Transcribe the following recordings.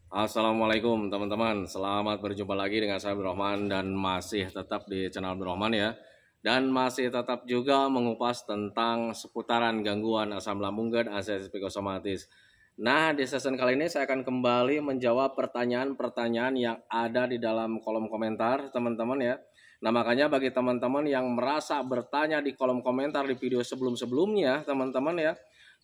Assalamualaikum teman-teman, selamat berjumpa lagi dengan saya Abdurrahman dan masih tetap di channel Abdurrahman ya. Dan masih tetap juga mengupas tentang seputaran gangguan asam lambung dan asam psikosomatis. Nah, di session kali ini saya akan kembali menjawab pertanyaan-pertanyaan yang ada di dalam kolom komentar teman-teman ya. Nah, makanya bagi teman-teman yang merasa bertanya di kolom komentar di video sebelum-sebelumnya teman-teman ya,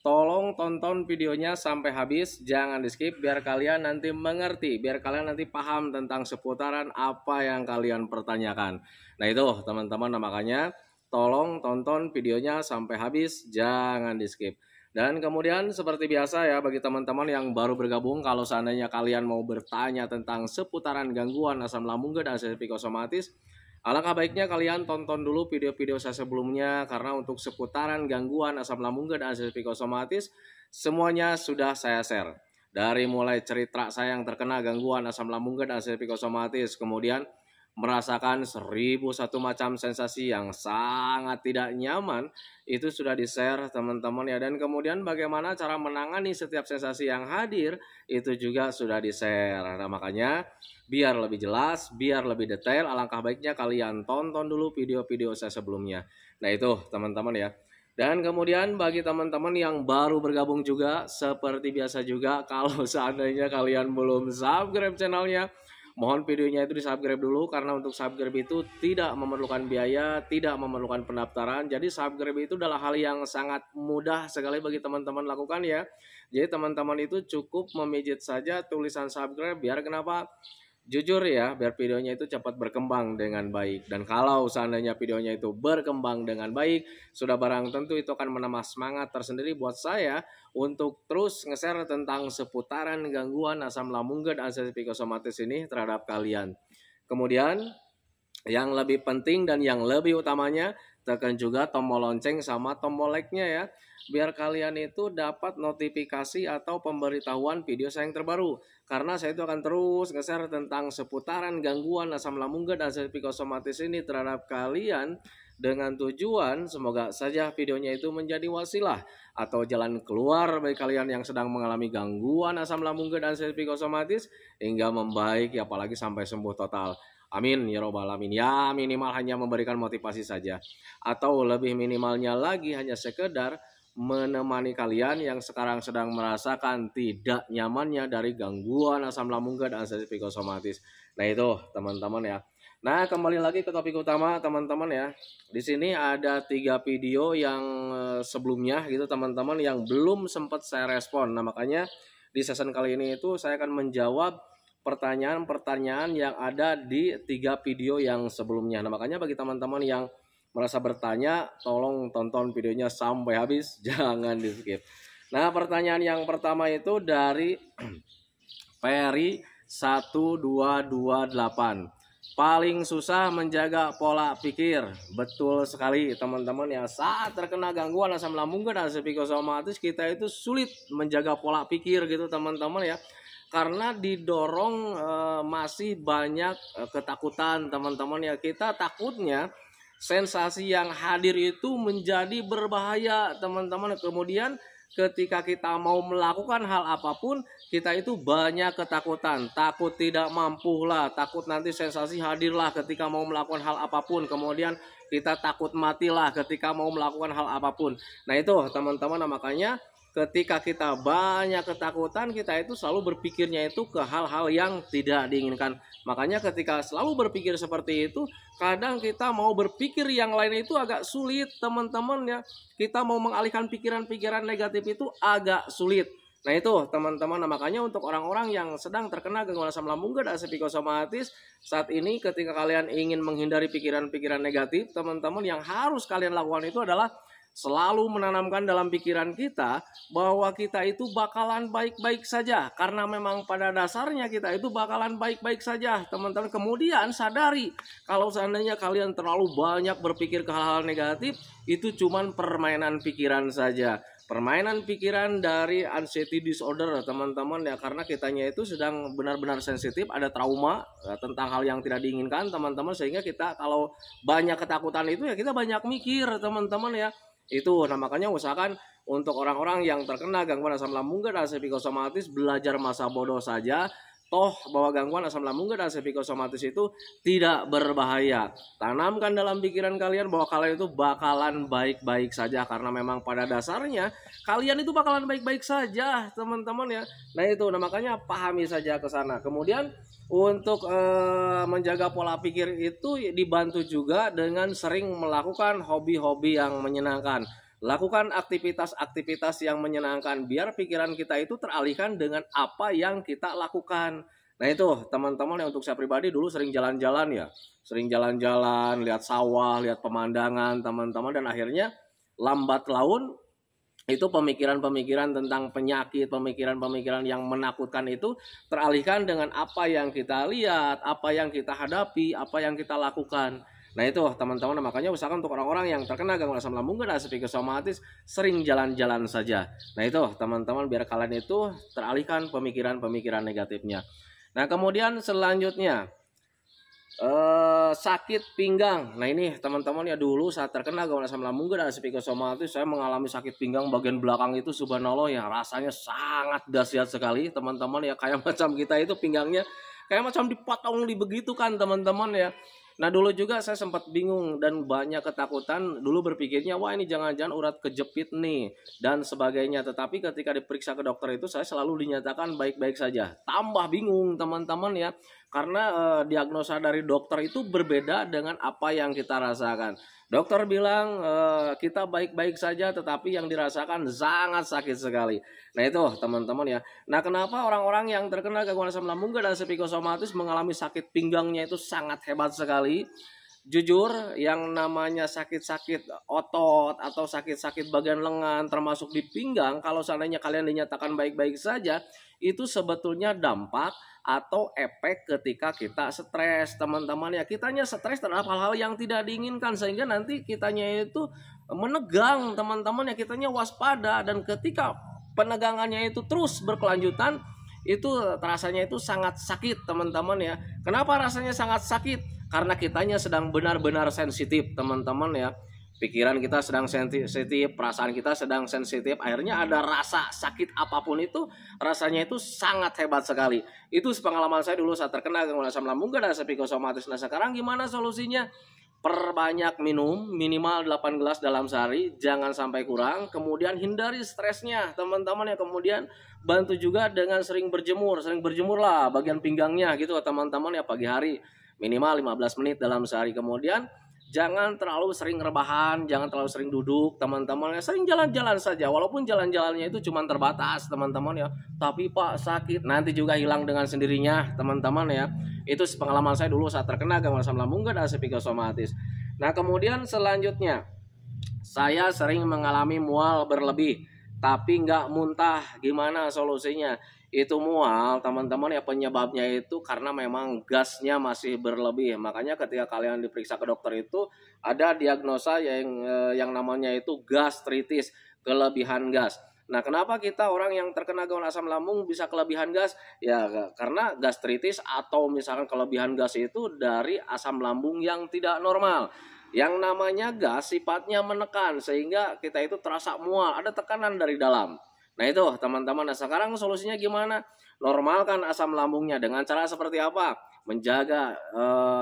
tolong tonton videonya sampai habis, jangan di skip biar kalian nanti mengerti, biar kalian nanti paham tentang seputaran apa yang kalian pertanyakan. Nah itu teman-teman, nah makanya tolong tonton videonya sampai habis, jangan di skip. Dan kemudian seperti biasa ya bagi teman-teman yang baru bergabung, kalau seandainya kalian mau bertanya tentang seputaran gangguan asam lambung dan asam psikosomatis, alangkah baiknya kalian tonton dulu video-video saya sebelumnya karena untuk seputaran gangguan asam lambung dan asam psikosomatis semuanya sudah saya share. Dari mulai cerita saya yang terkena gangguan asam lambung dan asam psikosomatis, kemudian merasakan 1001 macam sensasi yang sangat tidak nyaman, itu sudah di-share teman-teman ya. Dan kemudian bagaimana cara menangani setiap sensasi yang hadir, itu juga sudah di-share. Nah, makanya biar lebih jelas, biar lebih detail, alangkah baiknya kalian tonton dulu video-video saya sebelumnya. Nah itu teman-teman ya. Dan kemudian bagi teman-teman yang baru bergabung juga, seperti biasa juga, kalau seandainya kalian belum subscribe channelnya, mohon videonya itu di-subscribe dulu karena untuk subscribe itu tidak memerlukan biaya, tidak memerlukan pendaftaran. Jadi subscribe itu adalah hal yang sangat mudah sekali bagi teman-teman lakukan ya. Jadi teman-teman itu cukup memijit saja tulisan subscribe biar kenapa? Jujur ya, biar videonya itu cepat berkembang dengan baik. Dan kalau seandainya videonya itu berkembang dengan baik, sudah barang tentu itu akan menambah semangat tersendiri buat saya untuk terus nge-share tentang seputaran gangguan asam lambung dan asam psikosomatis ini terhadap kalian. Kemudian yang lebih penting dan yang lebih utamanya, tekan juga tombol lonceng sama tombol like-nya ya, biar kalian itu dapat notifikasi atau pemberitahuan video saya yang terbaru. Karena saya itu akan terus nge-share tentang seputaran gangguan asam lambung dan asam psikosomatis ini terhadap kalian, dengan tujuan semoga saja videonya itu menjadi wasilah atau jalan keluar bagi kalian yang sedang mengalami gangguan asam lambung dan asam psikosomatis hingga membaik ya, apalagi sampai sembuh total. Amin ya robbal alamin. Ya minimal hanya memberikan motivasi saja, atau lebih minimalnya lagi hanya sekedar menemani kalian yang sekarang sedang merasakan tidak nyamannya dari gangguan asam lambung dan asam psikosomatis. Nah itu teman-teman ya. Nah kembali lagi ke topik utama teman-teman ya. Di sini ada 3 video yang sebelumnya gitu teman-teman yang belum sempat saya respon. Nah makanya di session kali ini itu saya akan menjawab pertanyaan-pertanyaan yang ada di 3 video yang sebelumnya. Nah makanya bagi teman-teman yang merasa bertanya, tolong tonton videonya sampai habis, jangan di skip. Nah pertanyaan yang pertama itu dari Ferry 1228. Paling susah menjaga pola pikir. Betul sekali teman-teman ya, saat terkena gangguan asam lambung dan asam psikosomatis kita itu sulit menjaga pola pikir gitu teman-teman ya, karena didorong masih banyak ketakutan teman-teman ya. Kita takutnya sensasi yang hadir itu menjadi berbahaya teman-teman. Kemudian ketika kita mau melakukan hal apapun, kita itu banyak ketakutan, takut tidak mampu lah, takut nanti sensasi hadirlah ketika mau melakukan hal apapun, kemudian kita takut matilah ketika mau melakukan hal apapun. Nah itu teman-teman, nah, makanya ketika kita banyak ketakutan, kita itu selalu berpikirnya itu ke hal-hal yang tidak diinginkan. Makanya ketika selalu berpikir seperti itu, kadang kita mau berpikir yang lain itu agak sulit teman-teman ya. Kita mau mengalihkan pikiran-pikiran negatif itu agak sulit. Nah itu teman-teman, nah, makanya untuk orang-orang yang sedang terkena gangguan asam lambung dan asam psikosomatis saat ini, ketika kalian ingin menghindari pikiran-pikiran negatif, teman-teman yang harus kalian lakukan itu adalah selalu menanamkan dalam pikiran kita bahwa kita itu bakalan baik-baik saja, karena memang pada dasarnya kita itu bakalan baik-baik saja teman-teman. Kemudian sadari kalau seandainya kalian terlalu banyak berpikir ke hal-hal negatif, itu cuman permainan pikiran saja, permainan pikiran dari anxiety disorder teman-teman ya, karena kitanya itu sedang benar-benar sensitif, ada trauma tentang hal yang tidak diinginkan teman-teman, sehingga kita kalau banyak ketakutan itu ya kita banyak mikir teman-teman ya. Itu nah makanya usahakan untuk orang-orang yang terkena gangguan asam lambung dan asam psikosomatis belajar masa bodoh saja, toh bahwa gangguan asam lambung dan psikosomatis itu tidak berbahaya. Tanamkan dalam pikiran kalian bahwa kalian itu bakalan baik-baik saja, karena memang pada dasarnya kalian itu bakalan baik-baik saja, teman-teman ya. Nah itu, makanya pahami saja ke sana. Kemudian untuk menjaga pola pikir itu dibantu juga dengan sering melakukan hobi-hobi yang menyenangkan. Lakukan aktivitas-aktivitas yang menyenangkan biar pikiran kita itu teralihkan dengan apa yang kita lakukan. Nah itu teman-teman ya, untuk saya pribadi dulu sering jalan-jalan ya. Sering jalan-jalan, lihat sawah, lihat pemandangan teman-teman, dan akhirnya lambat laun itu pemikiran-pemikiran tentang penyakit, pemikiran-pemikiran yang menakutkan itu teralihkan dengan apa yang kita lihat, apa yang kita hadapi, apa yang kita lakukan. Nah itu teman-teman, makanya usahakan untuk orang-orang yang terkena gangguan asam lambung dan psikosomatis sering jalan-jalan saja. Nah itu teman-teman, biar kalian itu teralihkan pemikiran-pemikiran negatifnya. Nah kemudian selanjutnya sakit pinggang. Nah ini teman-teman ya, dulu saat terkena gangguan asam lambung dan psikosomatis saya mengalami sakit pinggang bagian belakang itu, subhanallah ya, rasanya sangat dahsyat sekali teman-teman ya, kayak macam kita itu pinggangnya kayak macam dipotong dibegitukan teman-teman ya. Nah dulu juga saya sempat bingung dan banyak ketakutan, dulu berpikirnya wah ini jangan-jangan urat kejepit nih dan sebagainya. Tetapi ketika diperiksa ke dokter itu saya selalu dinyatakan baik-baik saja. Tambah bingung teman-teman ya, karena diagnosa dari dokter itu berbeda dengan apa yang kita rasakan. Dokter bilang kita baik-baik saja, tetapi yang dirasakan sangat sakit sekali. Nah itu teman-teman ya. Nah kenapa orang-orang yang terkena gangguan asam lambung dan psikosomatis mengalami sakit pinggangnya itu sangat hebat sekali. Jujur, yang namanya sakit-sakit otot atau sakit-sakit bagian lengan termasuk di pinggang, kalau seandainya kalian dinyatakan baik-baik saja, itu sebetulnya dampak atau efek ketika kita stres teman-teman ya. Kitanya stres terhadap hal-hal yang tidak diinginkan, sehingga nanti kitanya itu menegang teman-teman ya, kitanya waspada, dan ketika penegangannya itu terus berkelanjutan, itu rasanya itu sangat sakit teman-teman ya. Kenapa rasanya sangat sakit? Karena kitanya sedang benar-benar sensitif teman-teman ya. Pikiran kita sedang sensitif, perasaan kita sedang sensitif, akhirnya ada rasa sakit apapun itu rasanya itu sangat hebat sekali. Itu pengalaman saya dulu saat terkena gangguan asam lambung dan psikosomatis. Nah sekarang gimana solusinya? Perbanyak minum, minimal 8 gelas dalam sehari, jangan sampai kurang. Kemudian hindari stresnya teman-teman ya. Kemudian bantu juga dengan sering berjemur lah bagian pinggangnya gitu teman-teman ya, pagi hari minimal 15 menit dalam sehari. Kemudian jangan terlalu sering rebahan, jangan terlalu sering duduk teman-teman ya. Sering jalan-jalan saja, walaupun jalan-jalannya itu cuma terbatas teman-teman ya. Tapi Pak sakit nanti juga hilang dengan sendirinya teman-teman ya. Itu pengalaman saya dulu saat terkena gangguan asam lambung dan psikosomatis. Nah kemudian selanjutnya, saya sering mengalami mual berlebih tapi nggak muntah. Gimana solusinya? Itu mual teman-teman ya, penyebabnya itu karena memang gasnya masih berlebih. Makanya ketika kalian diperiksa ke dokter itu ada diagnosa yang namanya itu gastritis, kelebihan gas. Nah kenapa kita orang yang terkena gangguan asam lambung bisa kelebihan gas? Ya karena gastritis atau misalkan kelebihan gas itu dari asam lambung yang tidak normal. Yang namanya gas sifatnya menekan sehingga kita itu terasa mual, ada tekanan dari dalam. Nah itu teman-teman, nah sekarang solusinya gimana? Normalkan asam lambungnya dengan cara seperti apa? Menjaga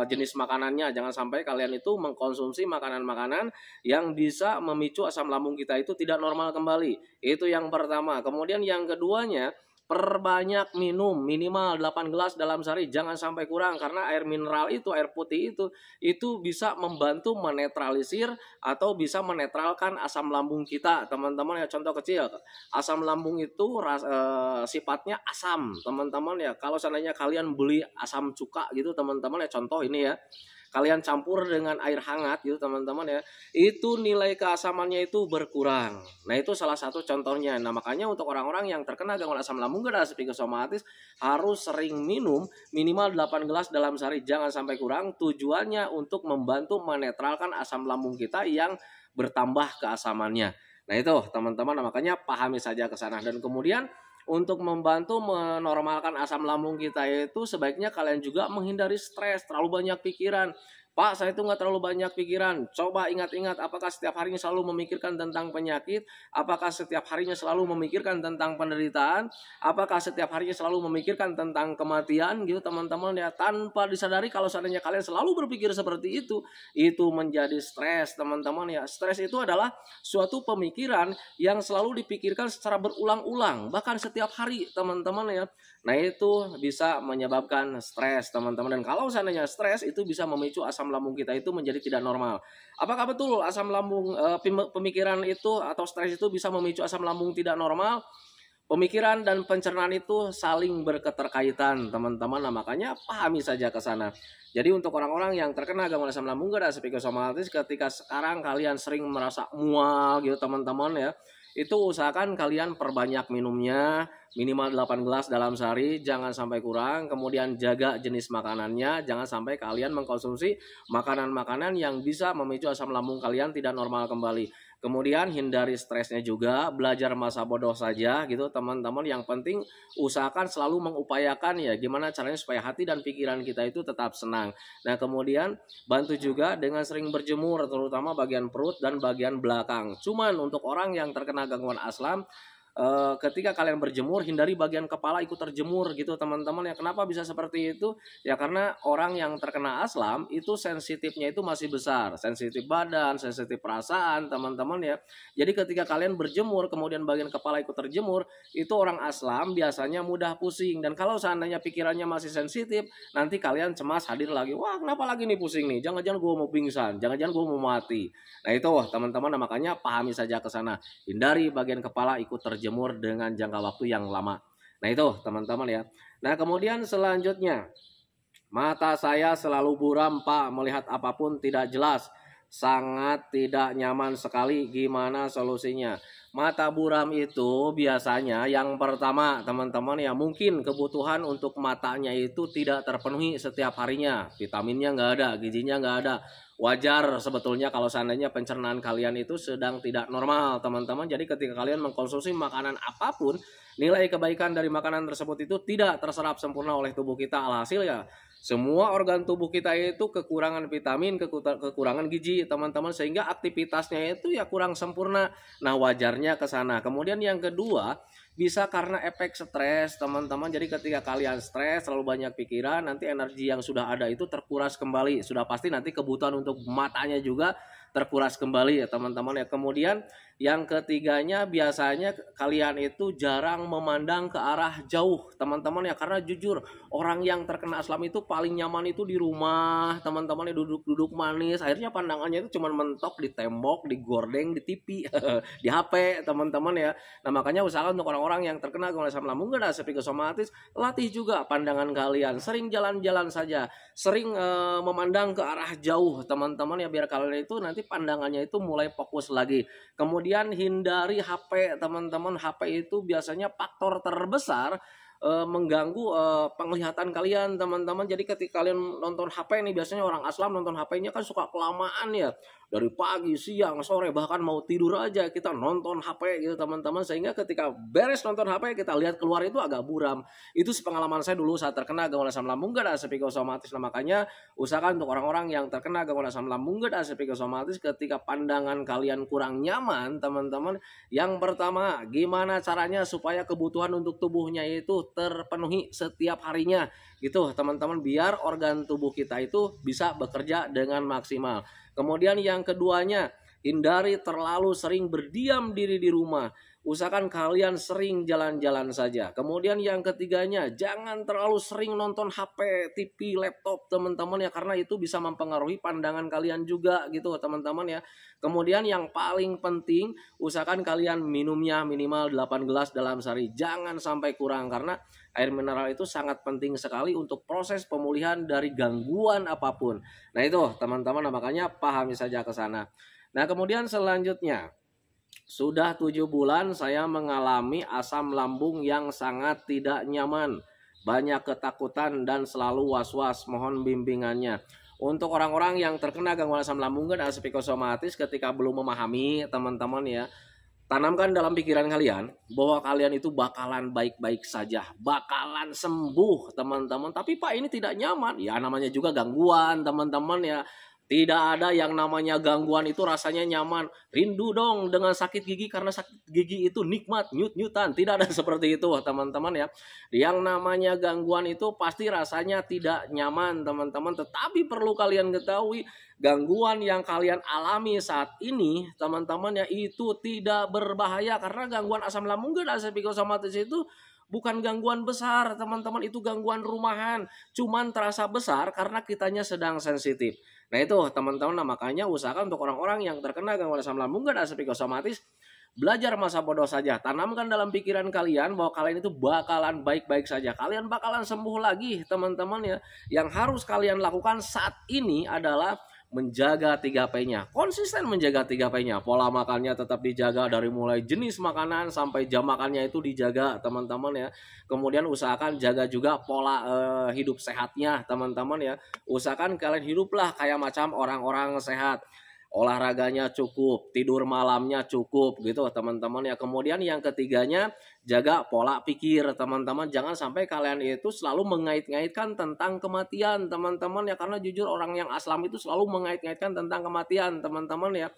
jenis makanannya, jangan sampai kalian itu mengkonsumsi makanan-makanan yang bisa memicu asam lambung kita itu tidak normal kembali. Itu yang pertama. Kemudian yang keduanya, perbanyak minum, minimal 8 gelas dalam sehari, jangan sampai kurang, karena air mineral itu, air putih itu bisa membantu menetralisir atau bisa menetralkan asam lambung kita teman-teman ya. Contoh kecil, asam lambung itu sifatnya asam teman-teman ya. Kalau seandainya kalian beli asam cuka gitu teman-teman ya, contoh ini ya, kalian campur dengan air hangat gitu teman-teman ya, itu nilai keasamannya itu berkurang. Nah itu salah satu contohnya. Nah makanya untuk orang-orang yang terkena gangguan asam lambung dan psikosomatis harus sering minum minimal 8 gelas dalam sehari, jangan sampai kurang. Tujuannya untuk membantu menetralkan asam lambung kita yang bertambah keasamannya. Nah itu teman-teman, makanya pahami saja ke sana. Dan kemudian untuk membantu menormalkan asam lambung kita itu sebaiknya kalian juga menghindari stres, terlalu banyak pikiran. Pak, saya itu nggak terlalu banyak pikiran. Coba ingat-ingat, apakah setiap harinya selalu memikirkan tentang penyakit? Apakah setiap harinya selalu memikirkan tentang penderitaan? Apakah setiap harinya selalu memikirkan tentang kematian gitu teman-teman ya? Tanpa disadari kalau seandainya kalian selalu berpikir seperti itu menjadi stres teman-teman ya. Stres itu adalah suatu pemikiran yang selalu dipikirkan secara berulang-ulang, bahkan setiap hari teman-teman ya. Nah itu bisa menyebabkan stres teman-teman, dan kalau seandainya stres itu bisa memicu asam lambung kita itu menjadi tidak normal. Apakah betul asam lambung pemikiran itu atau stres itu bisa memicu asam lambung tidak normal? Pemikiran dan pencernaan itu saling berketerkaitan teman-teman, nah makanya pahami saja ke sana. Jadi untuk orang-orang yang terkena gangguan asam lambung dan psikosomatis, ketika sekarang kalian sering merasa mual gitu teman-teman ya, itu usahakan kalian perbanyak minumnya, minimal 8 gelas dalam sehari, jangan sampai kurang. Kemudian jaga jenis makanannya, jangan sampai kalian mengkonsumsi makanan-makanan yang bisa memicu asam lambung kalian tidak normal kembali. Kemudian hindari stresnya juga, belajar masa bodoh saja gitu teman-teman. Yang penting usahakan selalu mengupayakan ya gimana caranya supaya hati dan pikiran kita itu tetap senang. Nah kemudian bantu juga dengan sering berjemur, terutama bagian perut dan bagian belakang. Cuman untuk orang yang terkena gangguan asam, ketika kalian berjemur, hindari bagian kepala ikut terjemur gitu teman-teman ya. Kenapa bisa seperti itu? Ya karena orang yang terkena asam itu sensitifnya itu masih besar, sensitif badan, sensitif perasaan teman-teman ya. Jadi ketika kalian berjemur kemudian bagian kepala ikut terjemur, itu orang asam biasanya mudah pusing, dan kalau seandainya pikirannya masih sensitif, nanti kalian cemas hadir lagi, wah kenapa lagi nih pusing nih, jangan-jangan gue mau pingsan, jangan-jangan gue mau mati. Nah itu teman-teman, nah, makanya pahami saja ke sana, hindari bagian kepala ikut terjemur dengan jangka waktu yang lama. Nah itu teman-teman ya. Nah kemudian selanjutnya, mata saya selalu buram Pak, melihat apapun tidak jelas, sangat tidak nyaman sekali, gimana solusinya? Mata buram itu biasanya yang pertama teman-teman ya, mungkin kebutuhan untuk matanya itu tidak terpenuhi setiap harinya, vitaminnya nggak ada, gizinya nggak ada. Wajar sebetulnya kalau seandainya pencernaan kalian itu sedang tidak normal teman-teman. Jadi ketika kalian mengkonsumsi makanan apapun, nilai kebaikan dari makanan tersebut itu tidak terserap sempurna oleh tubuh kita. Alhasil ya semua organ tubuh kita itu kekurangan vitamin, kekurangan gizi teman-teman, sehingga aktivitasnya itu ya kurang sempurna. Nah wajarnya ke sana. Kemudian yang kedua, bisa karena efek stres teman-teman. Jadi ketika kalian stres, terlalu banyak pikiran, nanti energi yang sudah ada itu terkuras kembali. Sudah pasti nanti kebutuhan untuk matanya juga terkuras kembali ya teman-teman ya. Kemudian yang ketiganya, biasanya kalian itu jarang memandang ke arah jauh teman-teman ya, karena jujur orang yang terkena asam itu paling nyaman itu di rumah teman-teman ya, duduk-duduk manis, akhirnya pandangannya itu cuma mentok di tembok, di gordeng, di TV, di HP teman-teman ya. Nah makanya usahakan untuk orang-orang yang terkena gangguan asam lambung dan psikosomatis, latih juga pandangan kalian, sering jalan-jalan saja, sering memandang ke arah jauh teman-teman ya, biar kalian itu nanti pandangannya itu mulai fokus lagi. Kemudian hindari HP teman-teman. HP itu biasanya faktor terbesar mengganggu penglihatan kalian teman-teman. Jadi ketika kalian nonton HP nih, biasanya orang aslam nonton HP-nya kan suka kelamaan ya, dari pagi, siang, sore, bahkan mau tidur aja kita nonton HP gitu teman-teman, sehingga ketika beres nonton HP kita lihat keluar itu agak buram. Itu pengalaman saya dulu saat terkena gangguan asam lambung dan psikosomatis. Nah makanya usahakan untuk orang-orang yang terkena gangguan asam lambung dan psikosomatis, ketika pandangan kalian kurang nyaman teman-teman, yang pertama gimana caranya supaya kebutuhan untuk tubuhnya itu terpenuhi setiap harinya gitu teman-teman, biar organ tubuh kita itu bisa bekerja dengan maksimal. Kemudian yang keduanya, hindari terlalu sering berdiam diri di rumah. Usahakan kalian sering jalan-jalan saja. Kemudian yang ketiganya, jangan terlalu sering nonton HP, TV, laptop teman-teman ya, karena itu bisa mempengaruhi pandangan kalian juga gitu teman-teman ya. Kemudian yang paling penting, usahakan kalian minumnya minimal 8 gelas dalam sehari. Jangan sampai kurang, karena air mineral itu sangat penting sekali untuk proses pemulihan dari gangguan apapun. Nah itu teman-teman, makanya pahami saja ke sana. Nah kemudian selanjutnya, sudah 7 bulan saya mengalami asam lambung yang sangat tidak nyaman, banyak ketakutan dan selalu was-was, mohon bimbingannya. Untuk orang-orang yang terkena gangguan asam lambung dan psikosomatis, ketika belum memahami teman-teman ya, Tanamkan dalam pikiran kalian bahwa kalian itu bakalan baik-baik saja, bakalan sembuh teman-teman. Tapi Pak ini tidak nyaman, ya namanya juga gangguan teman-teman ya. Tidak ada yang namanya gangguan itu rasanya nyaman. Rindu dong dengan sakit gigi karena sakit gigi itu nikmat, nyut-nyutan. Tidak ada seperti itu teman-teman ya. Yang namanya gangguan itu pasti rasanya tidak nyaman teman-teman. Tetapi perlu kalian ketahui gangguan yang kalian alami saat ini teman-teman ya itu tidak berbahaya. Karena gangguan asam lambung dan asam psikosomatis itu bukan gangguan besar teman-teman, itu gangguan rumahan. Cuman terasa besar karena kitanya sedang sensitif. Nah itu teman-teman, nah makanya usahakan untuk orang-orang yang terkena gangguan asam lambung dan asam psikosomatis, belajar masa bodoh saja. Tanamkan dalam pikiran kalian bahwa kalian itu bakalan baik-baik saja. Kalian bakalan sembuh lagi teman-teman ya. Yang harus kalian lakukan saat ini adalah menjaga 3P-nya. Konsisten menjaga 3P-nya. Pola makannya tetap dijaga dari mulai jenis makanan sampai jam makannya itu dijaga teman-teman ya. Kemudian usahakan jaga juga pola hidup sehatnya teman-teman ya. Usahakan kalian hiduplah kayak macam orang-orang sehat. Olahraganya cukup, tidur malamnya cukup gitu teman-teman ya. Kemudian yang ketiganya jaga pola pikir teman-teman. Jangan sampai kalian itu selalu mengait-ngaitkan tentang kematian teman-teman ya. Karena jujur orang yang aslam itu selalu mengait-ngaitkan tentang kematian teman-teman ya.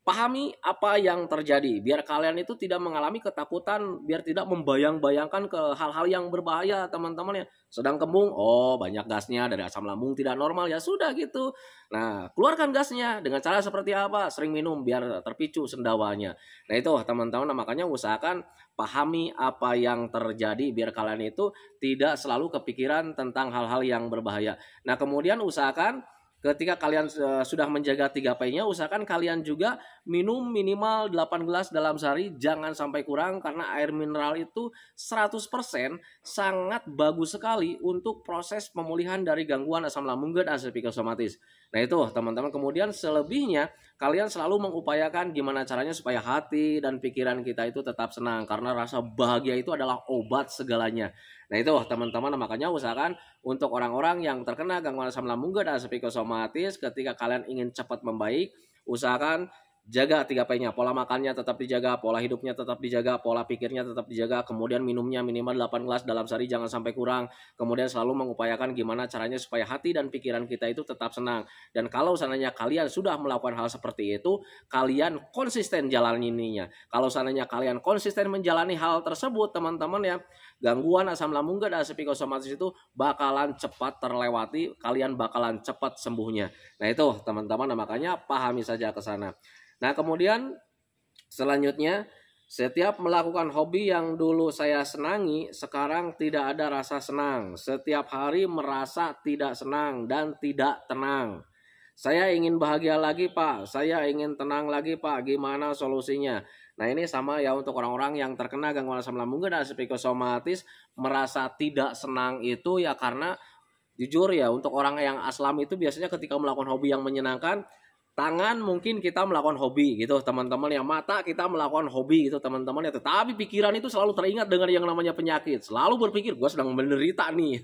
Pahami apa yang terjadi biar kalian itu tidak mengalami ketakutan, biar tidak membayang-bayangkan ke hal-hal yang berbahaya teman-teman ya. Sedang kembung, oh banyak gasnya dari asam lambung tidak normal, ya sudah gitu. Nah keluarkan gasnya dengan cara seperti apa? Sering minum biar terpicu sendawanya. Nah itu teman-teman, nah, makanya usahakan pahami apa yang terjadi biar kalian itu tidak selalu kepikiran tentang hal-hal yang berbahaya. Nah kemudian usahakan ketika kalian sudah menjaga 3P-nya, usahakan kalian juga minum minimal 8 gelas dalam sehari, jangan sampai kurang, karena air mineral itu 100% sangat bagus sekali untuk proses pemulihan dari gangguan asam lambung dan asam psikosomatis. Nah itu teman-teman, kemudian selebihnya kalian selalu mengupayakan gimana caranya supaya hati dan pikiran kita itu tetap senang, karena rasa bahagia itu adalah obat segalanya. Nah itu teman-teman, makanya usahakan untuk orang-orang yang terkena gangguan asam lambung dan asam psikosomatis, ketika kalian ingin cepat membaik, usahakan jaga 3P-nya. Pola makannya tetap dijaga, pola hidupnya tetap dijaga, pola pikirnya tetap dijaga, kemudian minumnya minimal 8 gelas dalam sehari, jangan sampai kurang. Kemudian selalu mengupayakan gimana caranya supaya hati dan pikiran kita itu tetap senang. Dan kalau seandainya kalian sudah melakukan hal seperti itu, kalian konsisten jalaninya. Kalau seandainya kalian konsisten menjalani hal tersebut, teman-teman ya, gangguan asam lambung dan asam psikosomatis itu bakalan cepat terlewati, kalian bakalan cepat sembuhnya. Nah itu teman-teman, makanya pahami saja ke sana. Nah kemudian selanjutnya, setiap melakukan hobi yang dulu saya senangi, sekarang tidak ada rasa senang. Setiap hari merasa tidak senang dan tidak tenang. Saya ingin bahagia lagi Pak, saya ingin tenang lagi Pak, gimana solusinya? Nah ini sama ya untuk orang-orang yang terkena gangguan asam lambung dan asam psikosomatis, merasa tidak senang itu ya karena jujur ya, untuk orang yang aslam itu biasanya ketika melakukan hobi yang menyenangkan, tangan mungkin kita melakukan hobi gitu teman-teman ya, mata kita melakukan hobi gitu teman-teman ya, tetapi pikiran itu selalu teringat dengan yang namanya penyakit, selalu berpikir gue sedang menderita nih.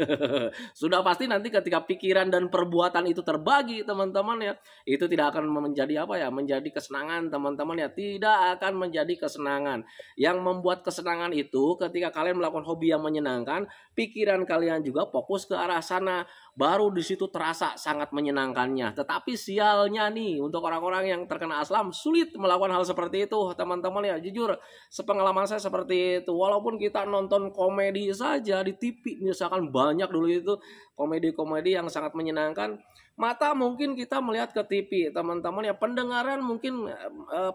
Sudah pasti nanti ketika pikiran dan perbuatan itu terbagi teman-teman ya, itu tidak akan menjadi apa ya, menjadi kesenangan teman-teman ya, tidak akan menjadi kesenangan. Yang membuat kesenangan itu ketika kalian melakukan hobi yang menyenangkan, pikiran kalian juga fokus ke arah sana, baru di situ terasa sangat menyenangkannya. Tetapi sialnya nih, untuk orang-orang yang terkena aslam sulit melakukan hal seperti itu teman-teman ya. Jujur sepengalaman saya seperti itu. Walaupun kita nonton komedi saja di TV misalkan, banyak dulu itu komedi-komedi yang sangat menyenangkan, mata mungkin kita melihat ke TV teman-teman ya, pendengaran mungkin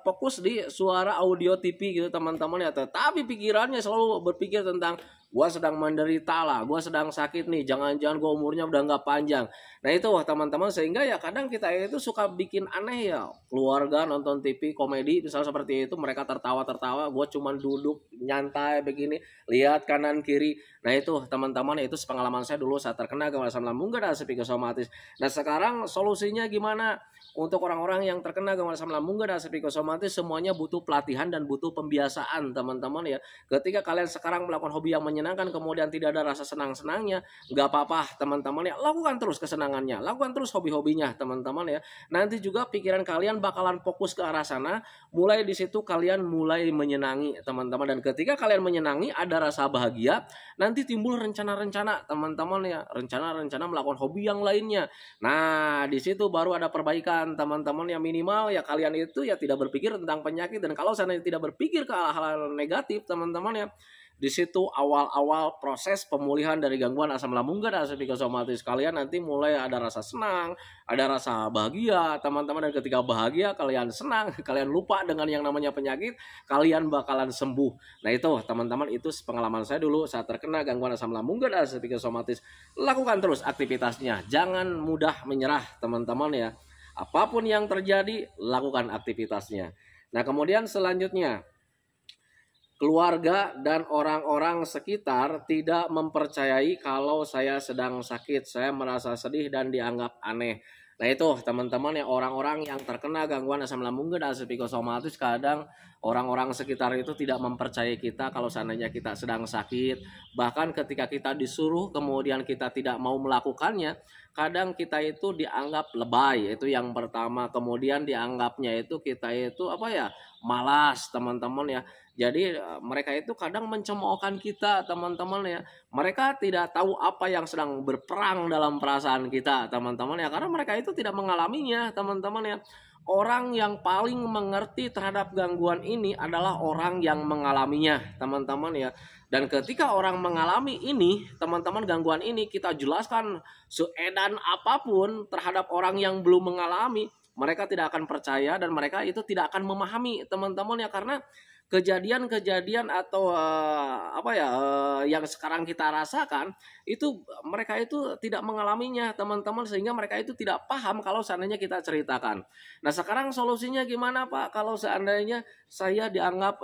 fokus di suara audio TV gitu teman-teman ya, tetapi pikirannya selalu berpikir tentang gua sedang menderita lah, gua sedang sakit nih, jangan-jangan gua umurnya udah nggak panjang. Nah itu teman-teman, sehingga ya kadang kita itu suka bikin aneh ya, keluarga nonton TV komedi misalnya seperti itu, mereka tertawa-tertawa, gua cuman duduk nyantai begini, lihat kanan kiri. Nah itu teman-teman, itu pengalaman saya dulu saat terkena gangguan asam lambung dan psikosomatis. Nah sekarang solusinya gimana? Untuk orang-orang yang terkena gangguan asam lambung dan psikosomatis, semuanya butuh pelatihan dan butuh pembiasaan teman-teman ya. Ketika kalian sekarang melakukan hobi yang menyenangkan kemudian tidak ada rasa senang-senangnya, nggak apa-apa teman-teman ya, lakukan terus kesenangannya, lakukan terus hobi-hobinya teman-teman ya. Nanti juga pikiran kalian bakalan fokus ke arah sana, mulai di situ kalian mulai menyenangi teman-teman, dan ketika kalian menyenangi ada rasa bahagia, nanti timbul rencana-rencana teman-teman ya, rencana-rencana melakukan hobi yang lainnya. Nah di situ baru ada perbaikan teman-teman, yang minimal ya kalian itu ya tidak berpikir tentang penyakit, dan kalau seandainya tidak berpikir ke hal-hal negatif teman-teman ya, di situ awal-awal proses pemulihan dari gangguan asam lambung dan psikosomatis kalian nanti mulai ada rasa senang, ada rasa bahagia teman-teman, dan ketika bahagia kalian senang, kalian lupa dengan yang namanya penyakit, kalian bakalan sembuh. Nah itu teman-teman, itu pengalaman saya dulu saat terkena gangguan asam lambung dan psikosomatis. Lakukan terus aktivitasnya, jangan mudah menyerah teman-teman ya. Apapun yang terjadi, lakukan aktivitasnya. Nah kemudian selanjutnya, keluarga dan orang-orang sekitar tidak mempercayai kalau saya sedang sakit. Saya merasa sedih dan dianggap aneh. Nah itu teman-teman ya, orang-orang yang terkena gangguan asam lambung dan psikosomatis, kadang orang-orang sekitar itu tidak mempercayai kita kalau seandainya kita sedang sakit. Bahkan ketika kita disuruh kemudian kita tidak mau melakukannya, kadang kita itu dianggap lebay, itu yang pertama. Kemudian dianggapnya itu kita itu apa ya, malas teman-teman ya. Jadi mereka itu kadang mencemoohkan kita teman-teman ya. Mereka tidak tahu apa yang sedang berperang dalam perasaan kita teman-teman ya, karena mereka itu tidak mengalaminya teman-teman ya. Orang yang paling mengerti terhadap gangguan ini adalah orang yang mengalaminya teman-teman ya. Dan ketika orang mengalami ini teman-teman, gangguan ini, kita jelaskan seedan apapun terhadap orang yang belum mengalami, mereka tidak akan percaya dan mereka itu tidak akan memahami teman-teman ya. Karena kejadian-kejadian atau yang sekarang kita rasakan itu mereka itu tidak mengalaminya teman-teman, sehingga mereka itu tidak paham kalau seandainya kita ceritakan. Nah sekarang solusinya gimana Pak kalau seandainya saya dianggap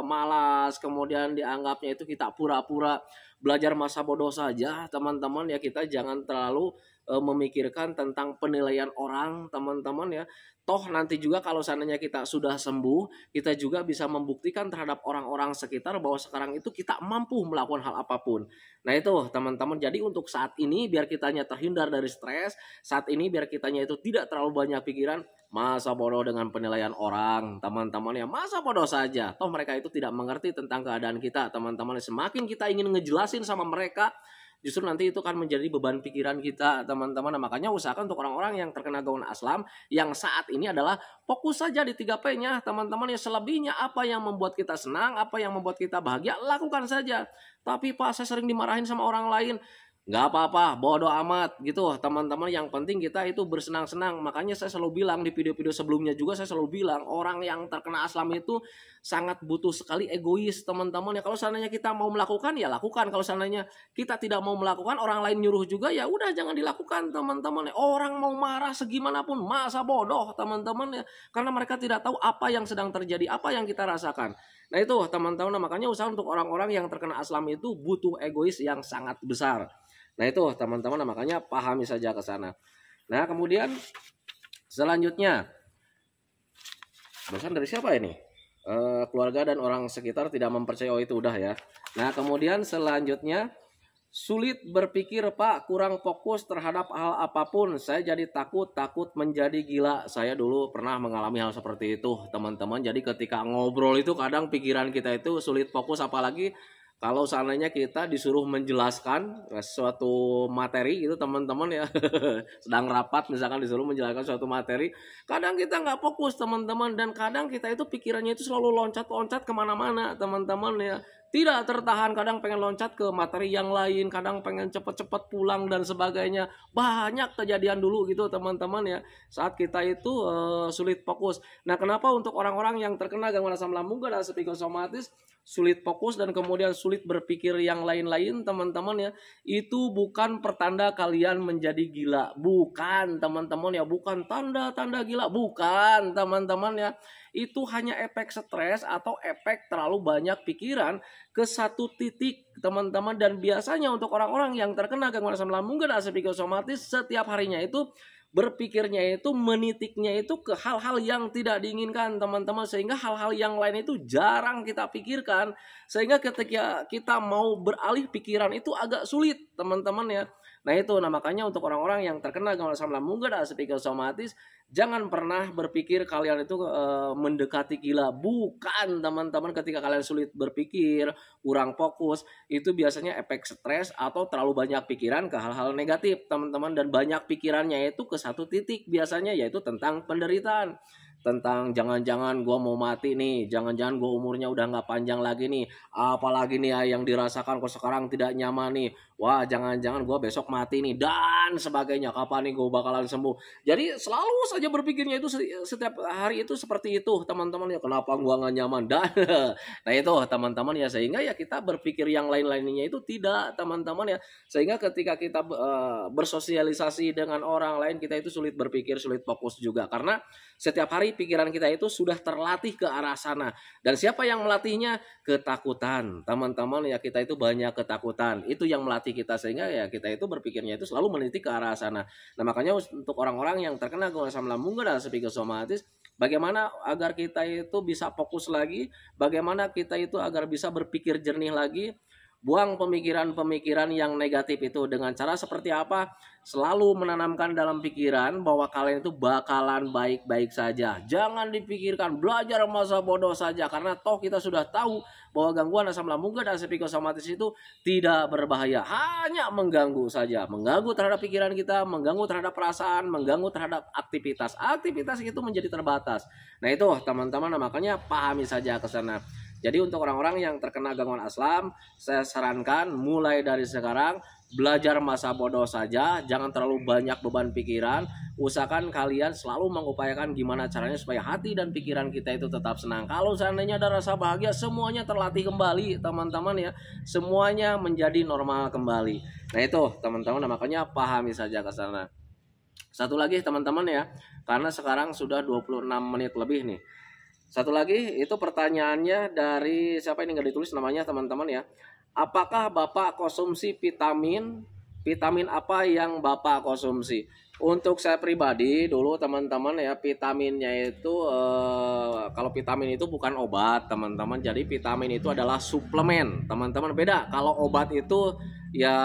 malas, kemudian dianggapnya itu kita pura-pura belajar masa bodoh saja teman-teman ya. Kita jangan terlalu memikirkan tentang penilaian orang teman-teman ya. Toh nanti juga kalau seandainya kita sudah sembuh, kita juga bisa membuktikan terhadap orang-orang sekitar bahwa sekarang itu kita mampu melakukan hal apapun. Nah itu teman-teman, jadi untuk saat ini biar kitanya terhindar dari stres, saat ini biar kitanya itu tidak terlalu banyak pikiran masa bodoh dengan penilaian orang teman-teman ya, masa bodoh saja. Toh mereka itu tidak mengerti tentang keadaan kita teman-teman. Semakin kita ingin ngejelasin sama mereka, justru nanti itu kan menjadi beban pikiran kita teman-teman. Nah, makanya usahakan untuk orang-orang yang terkena gangguan asam yang saat ini adalah fokus saja di 3P-nya teman-teman ya. Selebihnya apa yang membuat kita senang, apa yang membuat kita bahagia, lakukan saja. Tapi Pak, saya sering dimarahin sama orang lain. Nggak apa-apa, bodo amat gitu teman-teman. Yang penting kita itu bersenang-senang. Makanya saya selalu bilang di video-video sebelumnya juga, saya selalu bilang orang yang terkena asam itu sangat butuh sekali egois teman-teman ya. Kalau seandainya kita mau melakukan ya lakukan, kalau seandainya kita tidak mau melakukan, orang lain nyuruh juga ya udah jangan dilakukan teman-teman ya. Orang mau marah segimanapun masa bodoh teman-teman ya, karena mereka tidak tahu apa yang sedang terjadi, apa yang kita rasakan. Nah itu teman-teman, makanya usaha untuk orang-orang yang terkena asam itu butuh egois yang sangat besar. Nah itu teman-teman, makanya pahami saja ke sana. Nah kemudian selanjutnya, barusan dari siapa ini? Keluarga dan orang sekitar tidak mempercayai, itu udah ya. Nah kemudian selanjutnya, sulit berpikir Pak, kurang fokus terhadap hal apapun. Saya jadi takut menjadi gila. Saya dulu pernah mengalami hal seperti itu teman-teman. Jadi ketika ngobrol itu kadang pikiran kita itu sulit fokus, apalagi kalau seandainya kita disuruh menjelaskan suatu materi gitu teman-teman ya. Sedang rapat misalkan disuruh menjelaskan suatu materi, kadang kita nggak fokus teman-teman, dan kadang kita itu pikirannya itu selalu loncat-loncat kemana-mana teman-teman ya. Tidak tertahan, kadang pengen loncat ke materi yang lain, kadang pengen cepet-cepet pulang dan sebagainya. Banyak kejadian dulu gitu teman-teman ya, saat kita itu sulit fokus. Nah kenapa untuk orang-orang yang terkena gangguan asam lambung dan psikosomatis sulit fokus dan kemudian sulit berpikir yang lain-lain teman-teman ya, itu bukan pertanda kalian menjadi gila, bukan teman-teman ya, bukan tanda-tanda gila, bukan teman-teman ya. itu hanya efek stres atau efek terlalu banyak pikiran ke satu titik teman-teman. Dan biasanya untuk orang-orang yang terkena gangguan asam lambung dan ASI psikosomatis setiap harinya itu berpikirnya itu menitiknya itu ke hal-hal yang tidak diinginkan teman-teman, sehingga hal-hal yang lain itu jarang kita pikirkan, sehingga ketika kita mau beralih pikiran itu agak sulit teman-teman ya. Nah itu, nah makanya untuk orang-orang yang terkena gangguan asam lambung dan ASI psikosomatis, jangan pernah berpikir kalian itu mendekati gila. Bukan teman-teman, ketika kalian sulit berpikir, kurang fokus, itu biasanya efek stres atau terlalu banyak pikiran ke hal-hal negatif teman-teman. Dan banyak pikirannya itu ke satu titik biasanya, yaitu tentang penderitaan. Tentang jangan-jangan gue mau mati nih, jangan-jangan gue umurnya udah gak panjang lagi nih, apalagi nih ya yang dirasakan kok sekarang tidak nyaman nih, wah jangan-jangan gue besok mati nih, dan sebagainya, kapan nih gue bakalan sembuh. Jadi selalu saja berpikirnya itu setiap hari itu seperti itu teman-teman ya, kenapa gue gak nyaman dan nah itu teman-teman ya, sehingga ya kita berpikir yang lain-lainnya itu tidak teman-teman ya, sehingga ketika kita bersosialisasi dengan orang lain, kita itu sulit berpikir, sulit fokus juga, karena setiap hari pikiran kita itu sudah terlatih ke arah sana. Dan siapa yang melatihnya? Ketakutan teman-teman ya, kita itu banyak ketakutan, itu yang melatih kita, sehingga ya kita itu berpikirnya itu selalu meniti ke arah sana. Nah makanya untuk orang-orang yang terkena gangguan asam lambung dan ASI psikosomatis, bagaimana agar kita itu bisa fokus lagi, bagaimana kita itu agar bisa berpikir jernih lagi. Buang pemikiran-pemikiran yang negatif itu dengan cara seperti apa? Selalu menanamkan dalam pikiran bahwa kalian itu bakalan baik-baik saja. Jangan dipikirkan belajar masa bodoh saja, karena toh kita sudah tahu bahwa gangguan asam lambung dan ASI psikosomatis itu tidak berbahaya, hanya mengganggu saja. Mengganggu terhadap pikiran kita, mengganggu terhadap perasaan, mengganggu terhadap aktivitas. Aktivitas itu menjadi terbatas. Nah itu teman-teman, makanya pahami saja ke sana. Jadi untuk orang-orang yang terkena gangguan asam, saya sarankan mulai dari sekarang belajar masa bodoh saja, jangan terlalu banyak beban pikiran. Usahakan kalian selalu mengupayakan gimana caranya supaya hati dan pikiran kita itu tetap senang. Kalau seandainya ada rasa bahagia, semuanya terlatih kembali teman-teman ya, semuanya menjadi normal kembali. Nah itu teman-teman, makanya pahami saja ke sana. Satu lagi teman-teman ya, karena sekarang sudah 26 menit lebih nih. Satu lagi itu pertanyaannya dari siapa ini, nggak ditulis namanya teman-teman ya. Apakah Bapak konsumsi vitamin? Vitamin apa yang Bapak konsumsi? Untuk saya pribadi dulu teman-teman ya, vitaminnya itu kalau vitamin itu bukan obat teman-teman. Jadi vitamin itu adalah suplemen teman-teman. Beda kalau obat itu ya,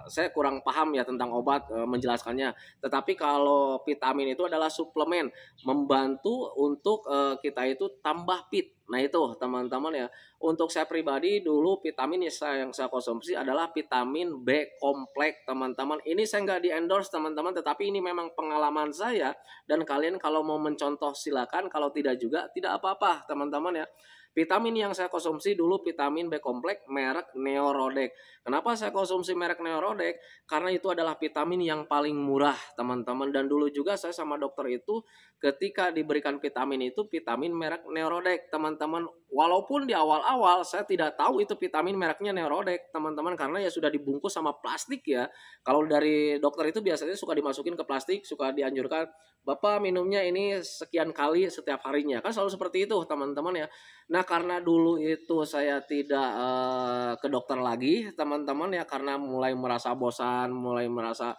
saya kurang paham ya tentang obat menjelaskannya. Tetapi kalau vitamin itu adalah suplemen, membantu untuk kita itu tambah fit. Nah itu teman-teman ya. Untuk saya pribadi dulu vitamin yang saya konsumsi adalah vitamin B kompleks teman-teman. Ini saya nggak di endorse teman-teman, tetapi ini memang pengalaman saya. Dan kalian kalau mau mencontoh silakan, kalau tidak juga tidak apa-apa teman-teman ya. Vitamin yang saya konsumsi dulu vitamin B kompleks merek Neorodek. Kenapa saya konsumsi merek Neorodek? Karena itu adalah vitamin yang paling murah teman-teman. Dan dulu juga saya sama dokter itu ketika diberikan vitamin itu vitamin merek Neorodek teman-teman. Walaupun di awal-awal saya tidak tahu itu vitamin mereknya Neorodek teman-teman, karena ya sudah dibungkus sama plastik ya. Kalau dari dokter itu biasanya suka dimasukin ke plastik, suka dianjurkan Bapak minumnya ini sekian kali setiap harinya. Kan selalu seperti itu teman-teman ya. Nah karena dulu itu saya tidak ke dokter lagi teman-teman ya, karena mulai merasa bosan, mulai merasa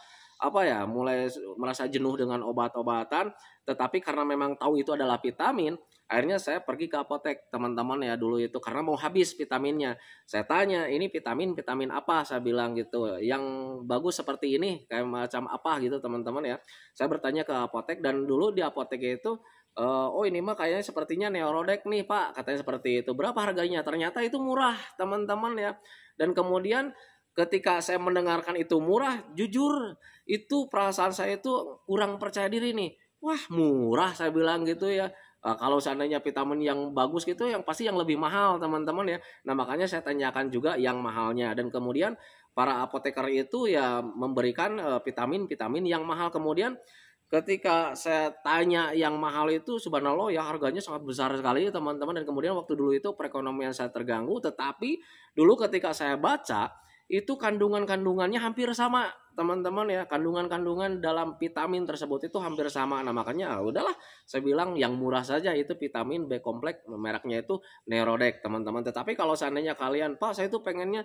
mulai merasa jenuh dengan obat-obatan. Tetapi karena memang tahu itu adalah vitamin, akhirnya saya pergi ke apotek teman-teman ya dulu itu, karena mau habis vitaminnya. Saya tanya, ini vitamin apa, saya bilang gitu, yang bagus seperti ini kayak macam apa gitu teman-teman ya. Saya bertanya ke apotek, dan dulu di apotek itu oh ini mah kayaknya sepertinya Neorodek nih Pak, katanya seperti itu. Berapa harganya? Ternyata itu murah teman-teman ya. Dan kemudian ketika saya mendengarkan itu murah, jujur itu perasaan saya itu kurang percaya diri nih. Wah murah, saya bilang gitu ya. Kalau seandainya vitamin yang bagus gitu, yang pasti yang lebih mahal teman-teman ya. Nah makanya saya tanyakan juga yang mahalnya. Dan kemudian para apoteker itu ya memberikan vitamin-vitamin yang mahal. Kemudian ketika saya tanya yang mahal itu, subhanallah ya harganya sangat besar sekali teman-teman. Dan kemudian waktu dulu itu perekonomian saya terganggu. Tetapi dulu ketika saya baca, itu kandungan-kandungannya hampir sama teman-teman ya, kandungan-kandungan dalam vitamin tersebut itu hampir sama. Nah, makanya udahlah saya bilang yang murah saja itu vitamin B kompleks, mereknya itu Nerodek, teman-teman. Tetapi kalau seandainya kalian, "Pak, saya itu pengennya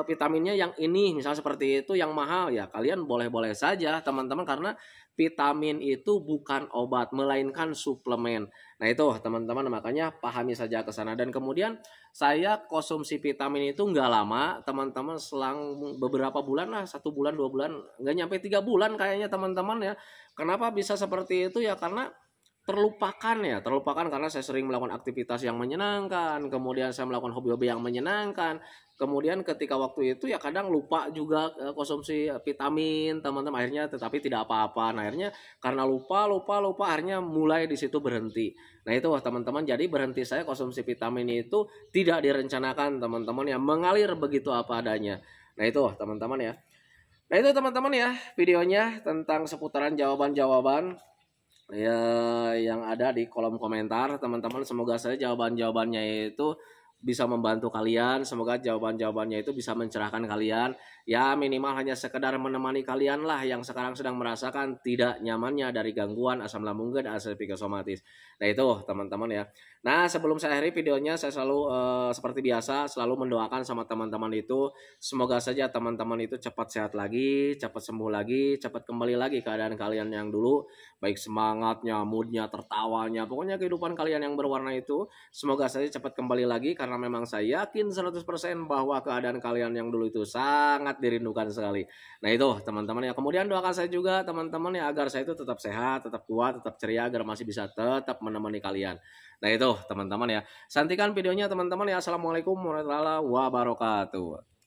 vitaminnya yang ini," misal seperti itu yang mahal, ya kalian boleh-boleh saja, teman-teman, karena vitamin itu bukan obat melainkan suplemen. Nah, itu teman-teman, makanya pahami saja ke sana. Dan kemudian saya konsumsi vitamin itu nggak lama, teman-teman, selang beberapa bulan lah, 1 bulan 2 bulan, nggak nyampe 3 bulan kayaknya, teman-teman ya. Kenapa bisa seperti itu ya? Karena terlupakan karena saya sering melakukan aktivitas yang menyenangkan, kemudian saya melakukan hobi-hobi yang menyenangkan, kemudian ketika waktu itu ya kadang lupa juga konsumsi vitamin, teman-teman, akhirnya tetapi tidak apa-apa. Nah, akhirnya karena lupa akhirnya mulai di situ berhenti. Nah, itu teman-teman, jadi berhenti saya konsumsi vitamin itu tidak direncanakan, teman-teman ya, mengalir begitu apa adanya. Nah, itu teman-teman ya. Nah, itu teman-teman ya videonya tentang seputaran jawaban-jawaban ya yang ada di kolom komentar, teman-teman. Semoga saja jawaban-jawabannya itu bisa membantu kalian, semoga jawaban-jawabannya itu bisa mencerahkan kalian, ya minimal hanya sekedar menemani kalian lah yang sekarang sedang merasakan tidak nyamannya dari gangguan asam lambung dan asam psikosomatis. Nah, itu teman-teman ya. Nah, sebelum saya akhiri videonya, saya selalu seperti biasa selalu mendoakan sama teman-teman itu, semoga saja teman-teman itu cepat sehat lagi, cepat sembuh lagi, cepat kembali lagi keadaan kalian yang dulu, baik semangatnya, moodnya, tertawanya, pokoknya kehidupan kalian yang berwarna itu semoga saja cepat kembali lagi, karena memang saya yakin 100% bahwa keadaan kalian yang dulu itu sangat dirindukan sekali. Nah, itu teman-teman ya. Kemudian doakan saya juga teman-teman ya, agar saya itu tetap sehat, tetap kuat, tetap ceria, agar masih bisa tetap menemani kalian. Nah, itu teman-teman ya. Santikan videonya teman-teman ya. Assalamualaikum warahmatullahi wabarakatuh.